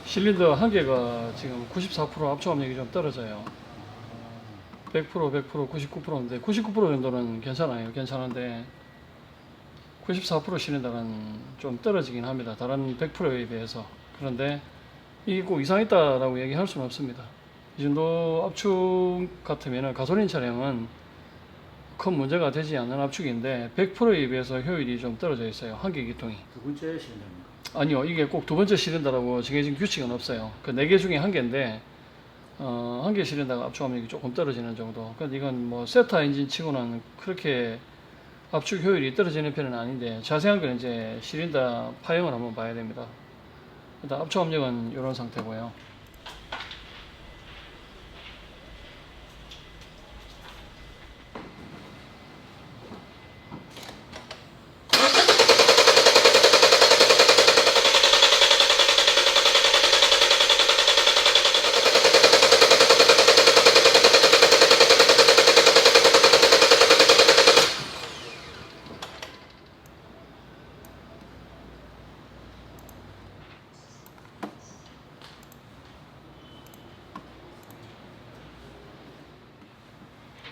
실린더 한 개가 지금 94% 압축 압력이 좀 떨어져요. 100%, 99%인데 99% 정도는 괜찮아요. 괜찮은데 94% 실린더는 좀 떨어지긴 합니다. 다른 100%에 비해서. 그런데 이게 꼭 이상했다라고 얘기할 수는 없습니다. 이 정도 압축 같으면 가솔린 차량은 큰 문제가 되지 않는 압축인데 100%에 비해서 효율이 좀 떨어져 있어요. 한 개 기통이. 두 번째 실린더입니까? 아니요, 이게 꼭 두 번째 실린더라고 정해진 규칙은 없어요. 그 네 개 중에 한 개인데 한 개 실린더가 압축 압력이 조금 떨어지는 정도. 근데 이건 뭐 세타 엔진 치고는 그렇게 압축 효율이 떨어지는 편은 아닌데 자세한 건 이제 실린더 파형을 한번 봐야 됩니다. 일단 압축 압력은 이런 상태고요.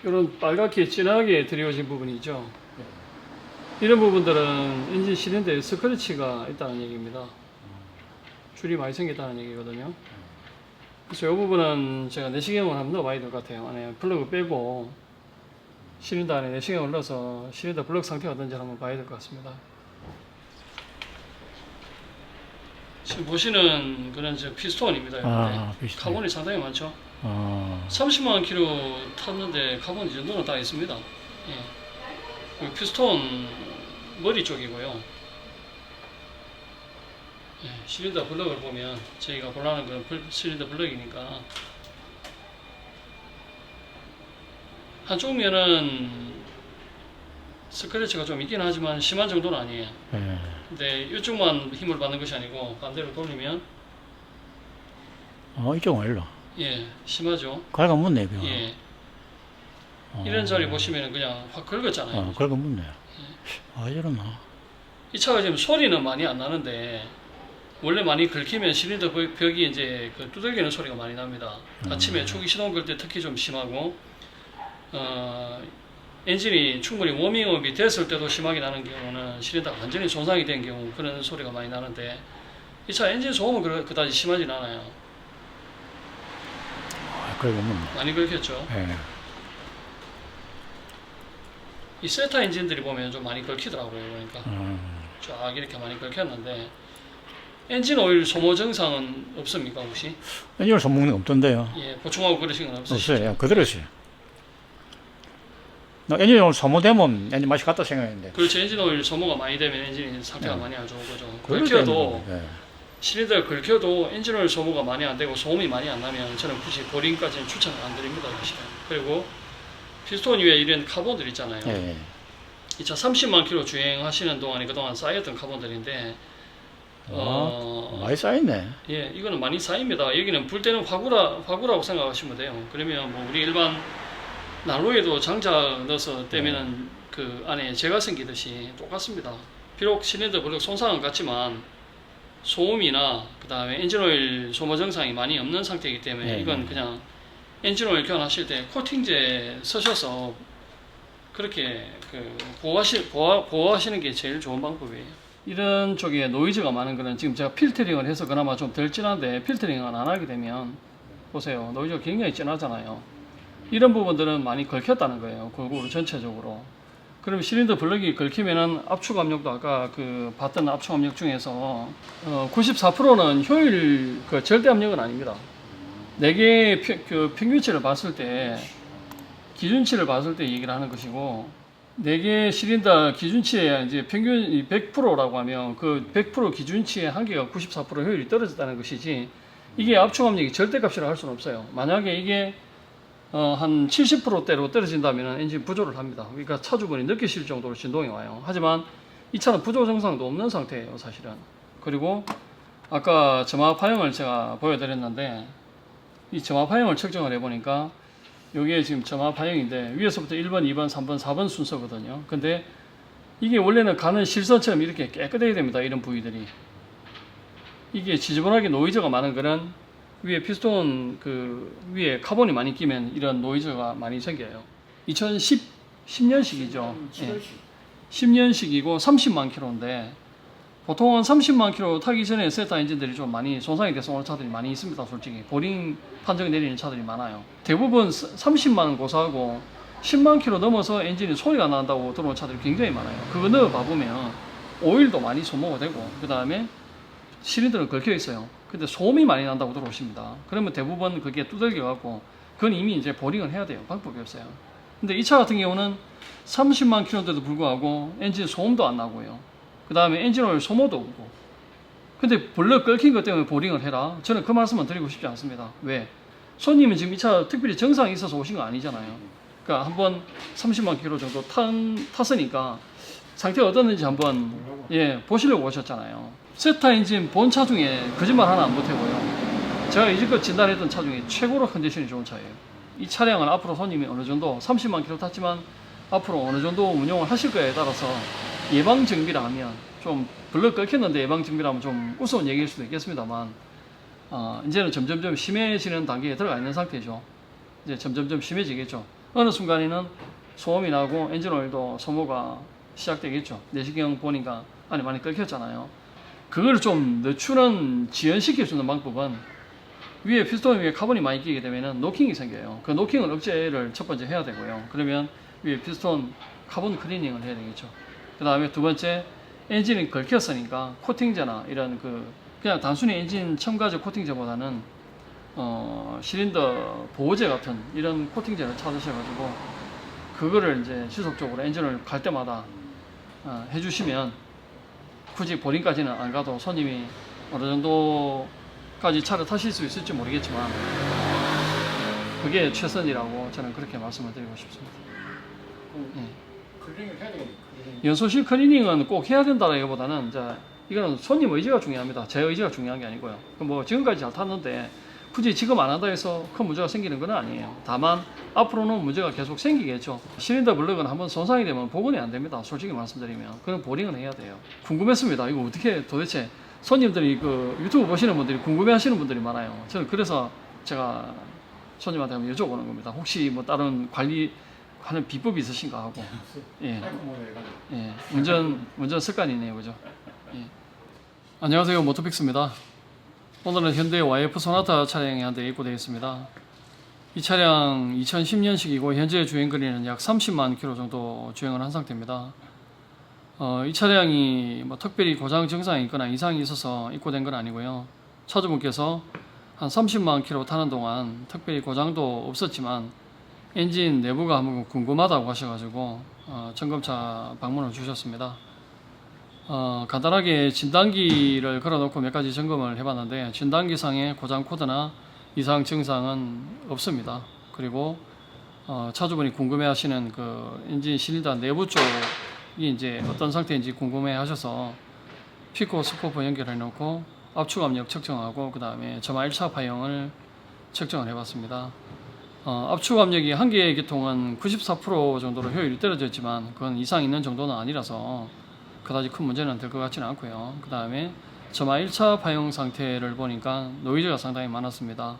이런 빨갛게 진하게 드리워진 부분이죠. 이런 부분들은 엔진 실린더에 스크래치가 있다는 얘기입니다. 줄이 많이 생겼다는 얘기거든요. 그래서 이 부분은 제가 내시경을 한번 넣어봐야 될 것 같아요. 안에 플러그 빼고 실린더 안에 내시경을 넣어서 실린더 블럭 상태가 어떤지 한번 봐야 될 것 같습니다. 지금 보시는 그런 저 피스톤입니다. 피스톤. 카본이 상당히 많죠. 30만 킬로 탔는데 카본 이 정도는 다 있습니다. 예. 피스톤 머리 쪽이고요. 예, 실린더 블럭을 보면 저희가 보려는 건 실린더 블럭이니까 한쪽 면은 스크래치가 좀 있긴 하지만 심한 정도는 아니에요. 근데 이쪽만 힘을 받는 것이 아니고 반대로 돌리면 이쪽은 일로. 예, 심하죠. 갉아묻네, 그냥. 예. 이런 자리 보시면 그냥 확 긁었잖아요. 긁어묻네. 이러나. 이 차가 지금 소리는 많이 안 나는데 원래 많이 긁히면 실린더 벽이 이제 그 두들기는 소리가 많이 납니다. 아침에 초기 시동 걸 때 특히 좀 심하고 엔진이 충분히 워밍업이 됐을 때도 심하게 나는 경우는 실린더가 완전히 손상이 된 경우 그런 소리가 많이 나는데 이 차 엔진 소음은 그다지 심하진 않아요. 긁어묻네. 많이 긁혔죠. 이 세타 엔진들이 보면 좀 많이 긁히더라고요. 그러니까 쫙 이렇게 많이 긁혔는데 엔진 오일 소모 증상은 없습니까 혹시? 엔진을 손먹는 거 없던데요. 예, 보충하고 그러신 건 없으시죠? 없어요. 그대로 있어요. 엔진이 오늘 소모되면 엔진 맛이 같다 생각했는데. 그렇죠. 엔진 오일 소모가 많이 되면 엔진 상태가 네. 많이 안 좋은 거죠. 그럴 긁혀도 때는, 실린더를 긁혀도 엔진 오일 소모가 많이 안 되고 소음이 많이 안 나면 저는 굳이 보링까지는 추천을 안 드립니다. 사실은. 그리고 피스톤 위에 이런 카본들 있잖아요. 이 차 30만 킬로 주행하시는 동안에 그동안 쌓였던 카본들인데 많이 쌓였네. 예, 이거는 많이 쌓입니다. 여기는 불 때는 화구라고 생각하시면 돼요. 그러면 뭐 우리 일반 난로에도 장작 넣어서 떼면은 그 안에 재가 생기듯이 똑같습니다. 비록 실린더 블록 손상은 같지만 소음이나 그 다음에 엔진오일 소모 증상이 많이 없는 상태이기 때문에 이건 그냥 엔진오일 교환하실 때 코팅제 쓰셔서 그렇게 그 보호하시는 게 제일 좋은 방법이에요. 이런 쪽에 노이즈가 많은 거는 지금 제가 필터링을 해서 그나마 좀 덜 진한데 필터링을 안 하게 되면 보세요. 노이즈가 굉장히 진하잖아요. 이런 부분들은 많이 긁혔다는 거예요. 골고루 전체적으로. 그럼 실린더 블럭이 긁히면은 압축 압력도 아까 그 봤던 압축 압력 중에서 94%는 효율 그 절대 압력은 아닙니다. 4개의 그 평균치를 봤을 때 기준치를 봤을 때 얘기를 하는 것이고 4개 실린더 기준치에 이제 평균 100%라고 하면 그 100% 기준치의 한 개가 94% 효율이 떨어졌다는 것이지 이게 압축 압력이 절대값이라 할 수는 없어요. 만약에 이게 한 70%대로 떨어진다면 엔진 부조를 합니다. 그러니까 차주분이 느끼실 정도로 진동이 와요. 하지만 이 차는 부조 증상도 없는 상태예요, 사실은. 그리고 아까 점압 파형을 제가 보여드렸는데 이 점압 파형을 측정을 해보니까 여기에 지금 점압 파형인데 위에서부터 1번, 2번, 3번, 4번 순서거든요. 근데 이게 원래는 가는 실선처럼 이렇게 깨끗해야 됩니다. 이런 부위들이. 이게 지저분하게 노이즈가 많은 거는 위에 피스톤 그 위에 카본이 많이 끼면 이런 노이즈가 많이 생겨요. 10년식이죠. 예. 10년식이고 30만 킬로인데 보통은 30만 킬로 타기 전에 세타 엔진들이 좀 많이 손상이 돼서 오는 차들이 많이 있습니다. 솔직히 보링 판정 내리는 차들이 많아요. 대부분 30만 고사하고 10만 킬로 넘어서 엔진이 소리가 난다고 들어온 차들이 굉장히 많아요. 그거 넣어 봐보면 오일도 많이 소모가 되고 그 다음에 실린더는 걸켜 있어요. 근데 소음이 많이 난다고 들어오십니다. 그러면 대부분 그게 두들겨 갖고 그건 이미 이제 보링을 해야 돼요. 방법이 없어요. 근데 이 차 같은 경우는 30만 킬로인데도 불구하고 엔진 소음도 안 나고요. 그 다음에 엔진오일 소모도 없고. 근데 벌럭 끓긴 것 때문에 보링을 해라. 저는 그 말씀은 드리고 싶지 않습니다. 왜? 손님은 지금 이 차 특별히 정상이 있어서 오신 거 아니잖아요. 그러니까 한번 30만 킬로 정도 탔으니까 상태가 어떻는지 한번 보시려고 오셨잖아요. 세타 엔진 본 차 중에 거짓말 하나 안 보태고요. 제가 이제껏 진단했던 차 중에 최고로 컨디션이 좋은 차예요. 이 차량은 앞으로 손님이 어느 정도 30만 킬로 탔지만 앞으로 어느 정도 운용을 하실 거에 따라서 예방 정비라 하면 좀 벌럭 끓였는데 예방 정비라 하면 좀 우스운 얘기일 수도 있겠습니다만 이제는 점점점 심해지는 단계에 들어가 있는 상태죠. 이제 점점점 심해지겠죠. 어느 순간에는 소음이 나고 엔진오일도 소모가 시작되겠죠. 내시경 보니까 안에 많이 끓였잖아요. 그걸 좀 늦추는 지연시킬 수 있는 방법은 위에 피스톤 위에 카본이 많이 끼게 되면 노킹이 생겨요. 그 노킹을 억제를 첫 번째 해야 되고요. 그러면 위에 피스톤 카본 클리닝을 해야 되겠죠. 그 다음에 두 번째 엔진이 걸켰으니까 코팅제나 이런 그냥 단순히 엔진 첨가제 코팅제보다는 실린더 보호제 같은 이런 코팅제를 찾으셔가지고 그거를 이제 지속적으로 엔진을 갈 때마다 해주시면 굳이 보링까지는 안 가도 손님이 어느 정도까지 차를 타실 수 있을지 모르겠지만 그게 최선이라고 저는 그렇게 말씀을 드리고 싶습니다. 클리닝을 해야 되겠네. 연소실 클리닝은 꼭 해야 된다라기보다는 이거는 손님 의지가 중요합니다. 제 의지가 중요한 게 아니고요. 뭐 지금까지 잘 탔는데 굳이 지금 안 한다 해서 큰 문제가 생기는 건 아니에요. 다만 앞으로는 문제가 계속 생기겠죠. 실린더 블럭은 한번 손상이 되면 복원이 안 됩니다. 솔직히 말씀드리면 그런 보링은 해야 돼요. 궁금했습니다. 이거 어떻게 도대체 손님들이 그 유튜브 보시는 분들이 궁금해하시는 분들이 많아요. 저는 그래서 제가 손님한테 한번 여쭤보는 겁니다. 혹시 뭐 다른 관리하는 비법이 있으신가 하고. 예. 운전 습관이네요, 그죠? 예. 안녕하세요, 모토픽스입니다. 오늘은 현대 YF 소나타 차량이 한 대 입고되어 있습니다. 이 차량 2010년식이고 현재 주행거리는 약 30만 킬로 정도 주행을 한 상태입니다. 이 차량이 뭐 특별히 고장 증상이 있거나 이상이 있어서 입고된 건 아니고요. 차주분께서 한 30만 킬로 타는 동안 특별히 고장도 없었지만 엔진 내부가 한번 궁금하다고 하셔가지고 점검차 방문을 주셨습니다. 간단하게 진단기를 걸어놓고 몇 가지 점검을 해봤는데 진단기상의 고장 코드나 이상 증상은 없습니다. 그리고 차주분이 궁금해하시는 그 엔진 실린더 내부 쪽이 이제 어떤 상태인지 궁금해하셔서 피코 스코프 연결해놓고 압축 압력 측정하고 그 다음에 점화 1차 파형을 측정을 해봤습니다. 압축 압력이 한 개의 계통은 94% 정도로 효율이 떨어졌지만 그건 이상 있는 정도는 아니라서 그다지 큰 문제는 될 것 같지는 않고요. 그 다음에 점화 1차 파형 상태를 보니까 노이즈가 상당히 많았습니다.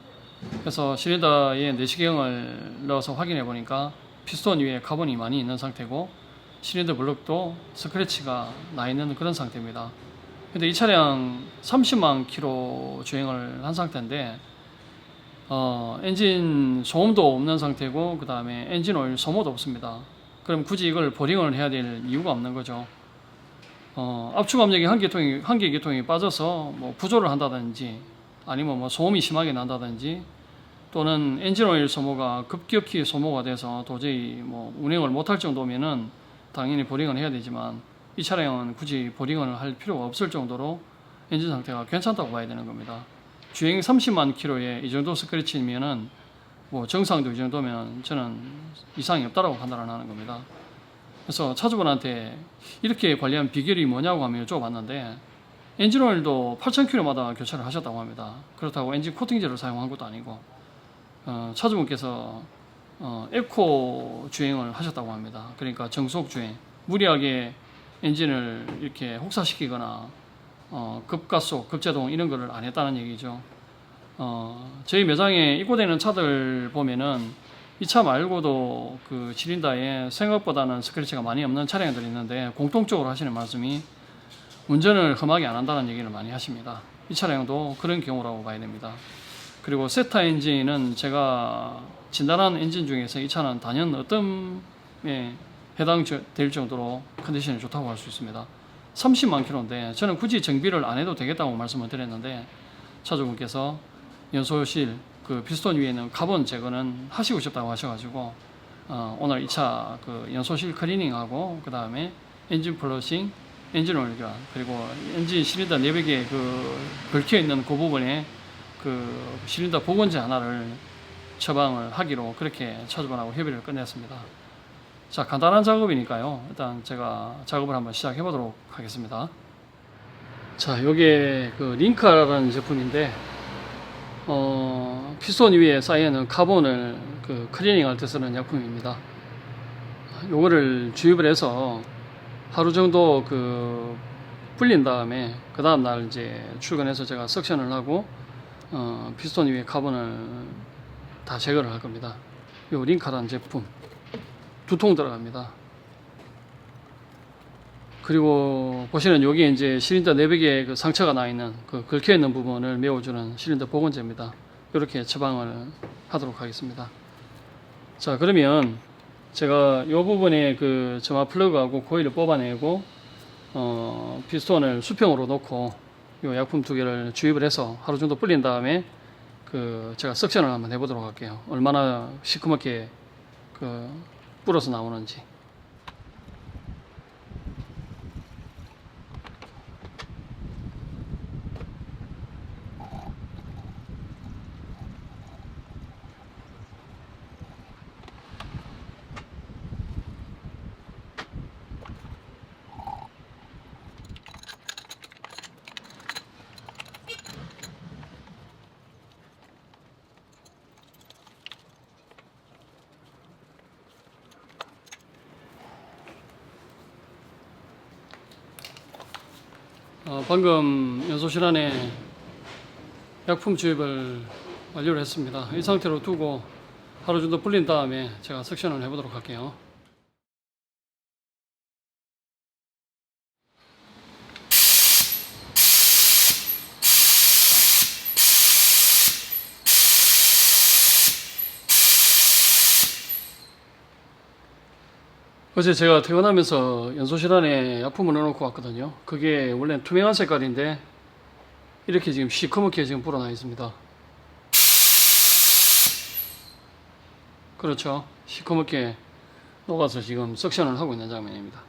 그래서 실린더에 내시경을 넣어서 확인해 보니까 피스톤 위에 카본이 많이 있는 상태고 실린더 블럭도 스크래치가 나 있는 그런 상태입니다. 근데 이 차량 30만 킬로 주행을 한 상태인데 엔진 소음도 없는 상태고 그 다음에 엔진 오일 소모도 없습니다. 그럼 굳이 이걸 보링을 해야 될 이유가 없는 거죠. 압축 압력이 한 개 계통이 빠져서 뭐 부조를 한다든지 아니면 뭐 소음이 심하게 난다든지 또는 엔진 오일 소모가 급격히 소모가 돼서 도저히 뭐 운행을 못할 정도면은 당연히 보링을 해야 되지만 이 차량은 굳이 보링을 할 필요가 없을 정도로 엔진 상태가 괜찮다고 봐야 되는 겁니다. 주행 30만 킬로에 이 정도 스크래치면은 뭐 정상도 이 정도면 저는 이상이 없다라고 판단을 하는 겁니다. 그래서 차주분한테 이렇게 관리한 비결이 뭐냐고 하면 여쭤봤는데 엔진 오일도 8,000km마다 교체를 하셨다고 합니다. 그렇다고 엔진 코팅제를 사용한 것도 아니고 차주분께서 에코 주행을 하셨다고 합니다. 그러니까 정속 주행, 무리하게 엔진을 이렇게 혹사시키거나 급가속, 급제동 이런 거를 안 했다는 얘기죠. 저희 매장에 입고되는 차들 보면은 이 차 말고도 그 시린더에 생각보다는 스크래치가 많이 없는 차량들이 있는데 공통적으로 하시는 말씀이 운전을 험하게 안 한다는 얘기를 많이 하십니다. 이 차량도 그런 경우라고 봐야 됩니다. 그리고 세타 엔진은 제가 진단한 엔진 중에서 이 차는 단연 어떤에 해당될 정도로 컨디션이 좋다고 할 수 있습니다. 30만 킬로인데 저는 굳이 정비를 안 해도 되겠다고 말씀을 드렸는데 차주분께서 연소실 그 피스톤 위에 있는 카본 제거는 하시고 싶다고 하셔가지고 오늘 이 차 그 연소실 클리닝하고 그 다음에 엔진 플러싱, 엔진 오일 교환, 그리고 엔진 실린더 내벽에 그 걸쳐 있는 그 부분에 그 실린더 복원제 하나를 처방을 하기로 그렇게 차주분하고 협의를 끝냈습니다. 자, 간단한 작업이니까요. 일단 제가 작업을 한번 시작해 보도록 하겠습니다. 자, 요게 그 링카라는 제품인데 피스톤 위에 쌓여있는 카본을 그 클리닝 할 때 쓰는 약품입니다. 요거를 주입을 해서 하루 정도 그 불린 다음에 그 다음날 이제 출근해서 제가 석션을 하고 피스톤 위에 카본을 다 제거를 할 겁니다. 요 링카라는 제품 2통 들어갑니다. 그리고 보시는 여기 이제 실린더 내벽에 그 상처가 나 있는 그 긁혀 있는 부분을 메워주는 실린더 복원제입니다. 이렇게 처방을 하도록 하겠습니다. 자, 그러면 제가 이 부분에 그 점화 플러그하고 코일을 뽑아내고 피스톤을 수평으로 놓고 이 약품 2개를 주입을 해서 하루 정도 불린 다음에 그 제가 석션을 한번 해보도록 할게요. 얼마나 시커멓게 그 불어서 나오는지. 방금 연소실 안에 약품 주입을 완료를 했습니다. 이 상태로 두고 하루 정도 불린 다음에 제가 석션을 해보도록 할게요. 어제 제가 퇴근하면서 연소실 안에 약품을 넣어놓고 왔거든요. 그게 원래 투명한 색깔인데 이렇게 지금 시커멓게 지금 불어나 있습니다. 그렇죠. 시커멓게 녹아서 지금 석션을 하고 있는 장면입니다.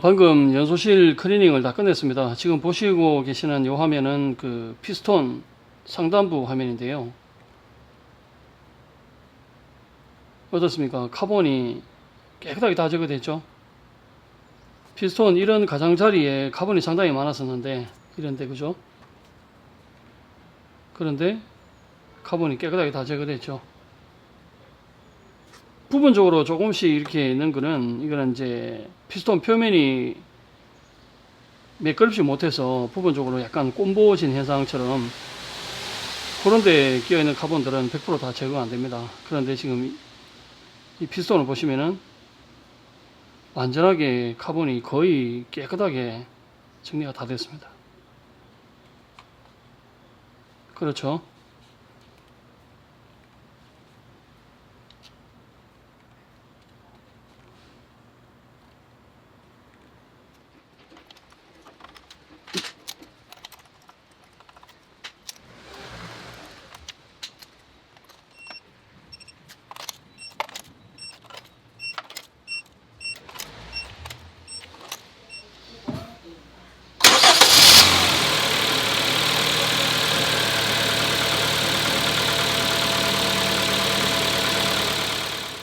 방금 연소실 클리닝을 다 끝냈습니다. 지금 보시고 계시는 이 화면은 그 피스톤 상단부 화면인데요. 어떻습니까? 카본이 깨끗하게 다 제거됐죠. 피스톤 이런 가장자리에 카본이 상당히 많았었는데 이런데 그죠? 그런데 카본이 깨끗하게 다 제거됐죠. 부분적으로 조금씩 이렇게 있는 거는 이거는 이제 피스톤 표면이 매끄럽지 못해서 부분적으로 약간 꼼보진 현상처럼 그런데 끼어있는 카본들은 100% 다 제거가 안됩니다. 그런데 지금 이 피스톤을 보시면은 완전하게 카본이 거의 깨끗하게 정리가 다 됐습니다. 그렇죠.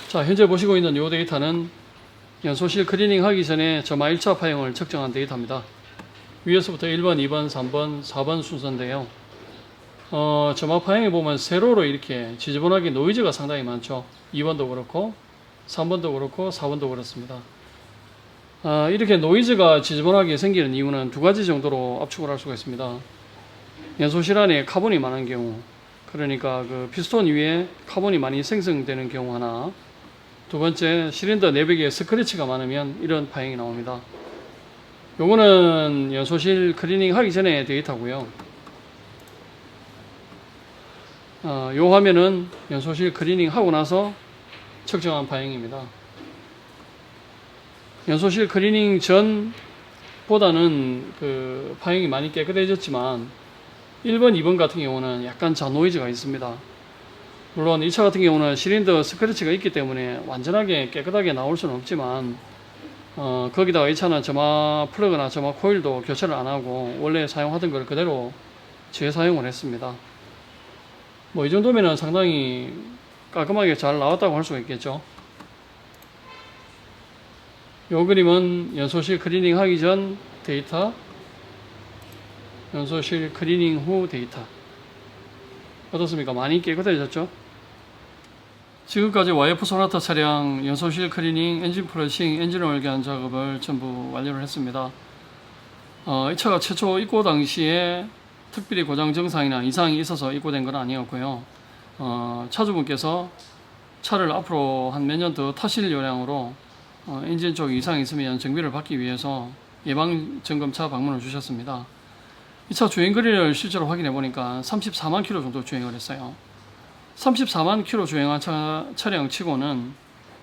자, 현재 보시고 있는 이 데이터는 연소실 클리닝 하기 전에 점화 1차 파형을 측정한 데이터입니다. 위에서부터 1번, 2번, 3번, 4번 순서인데요. 점화 파형에 보면 세로로 이렇게 지저분하게 노이즈가 상당히 많죠. 2번도 그렇고 3번도 그렇고 4번도 그렇습니다. 이렇게 노이즈가 지저분하게 생기는 이유는 두 가지 정도로 압축을 할 수가 있습니다. 연소실 안에 카본이 많은 경우, 그러니까 그 피스톤 위에 카본이 많이 생성되는 경우 하나, 두 번째, 실린더 내벽에 스크래치가 많으면 이런 파형이 나옵니다. 요거는 연소실 클리닝 하기 전에 데이터고요. 요 화면은 연소실 클리닝 하고 나서 측정한 파형입니다. 연소실 클리닝 전보다는 그 파형이 많이 깨끗해졌지만 1번, 2번 같은 경우는 약간 잔노이즈가 있습니다. 물론 2차 같은 경우는 실린더 스크래치가 있기 때문에 완전하게 깨끗하게 나올 수는 없지만 거기다가 2차는 점화 플러그나 점화 코일도 교체를 안 하고 원래 사용하던 걸 그대로 재사용을 했습니다. 뭐 이 정도면은 상당히 깔끔하게 잘 나왔다고 할 수가 있겠죠. 요 그림은 연소실 클리닝 하기 전 데이터, 연소실 클리닝 후 데이터. 어떻습니까? 많이 깨끗해졌죠? 지금까지 YF 소나타 차량 연소실 클리닝, 엔진 플러싱, 엔진 오일 교환 작업을 전부 완료를 했습니다. 이 차가 최초 입고 당시에 특별히 고장 증상이나 이상이 있어서 입고된 건 아니었고요. 차주분께서 차를 앞으로 한 몇 년 더 타실 요량으로 엔진 쪽 이상이 있으면 정비를 받기 위해서 예방 점검차 방문을 주셨습니다. 이 차 주행 거리를 실제로 확인해 보니까 34만 킬로 정도 주행을 했어요. 34만 킬로 주행한 차량 치고는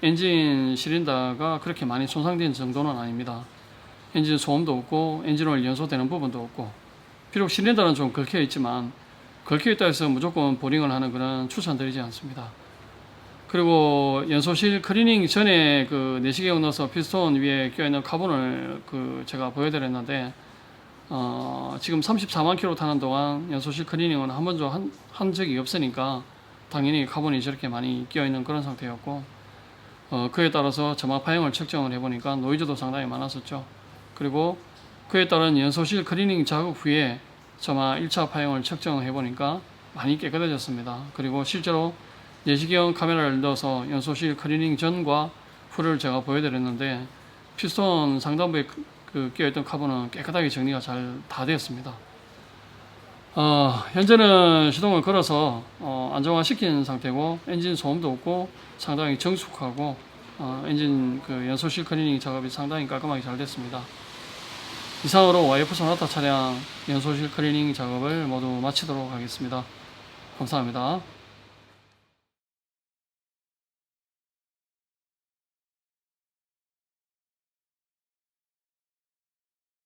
엔진 실린더가 그렇게 많이 손상된 정도는 아닙니다. 엔진 소음도 없고 엔진 오일 연소되는 부분도 없고, 비록 실린더는 좀 긁혀 있지만 긁혀 있다 해서 무조건 보링을 하는 것은 추천드리지 않습니다. 그리고 연소실 클리닝 전에 그 내시경을 넣어서 피스톤 위에 껴있는 카본을 제가 보여드렸는데 지금 34만 킬로 타는 동안 연소실 클리닝은 한 번도 한 적이 없으니까 당연히 카본이 저렇게 많이 끼어있는 그런 상태였고, 그에 따라서 점화 파형을 측정을 해보니까 노이즈도 상당히 많았었죠. 그리고 그에 따른 연소실 클리닝 작업 후에 점화 1차 파형을 측정을 해보니까 많이 깨끗해졌습니다. 그리고 실제로 내시경 카메라를 넣어서 연소실 클리닝 전과 후를 제가 보여드렸는데 피스톤 상단부에 끼어있던 카본은 깨끗하게 정리가 잘 다 되었습니다. 현재는 시동을 걸어서 안정화시킨 상태고 엔진 소음도 없고 상당히 정숙하고 엔진 연소실 클리닝 작업이 상당히 깔끔하게 잘 됐습니다. 이상으로 YF 소나타 차량 연소실 클리닝 작업을 모두 마치도록 하겠습니다. 감사합니다.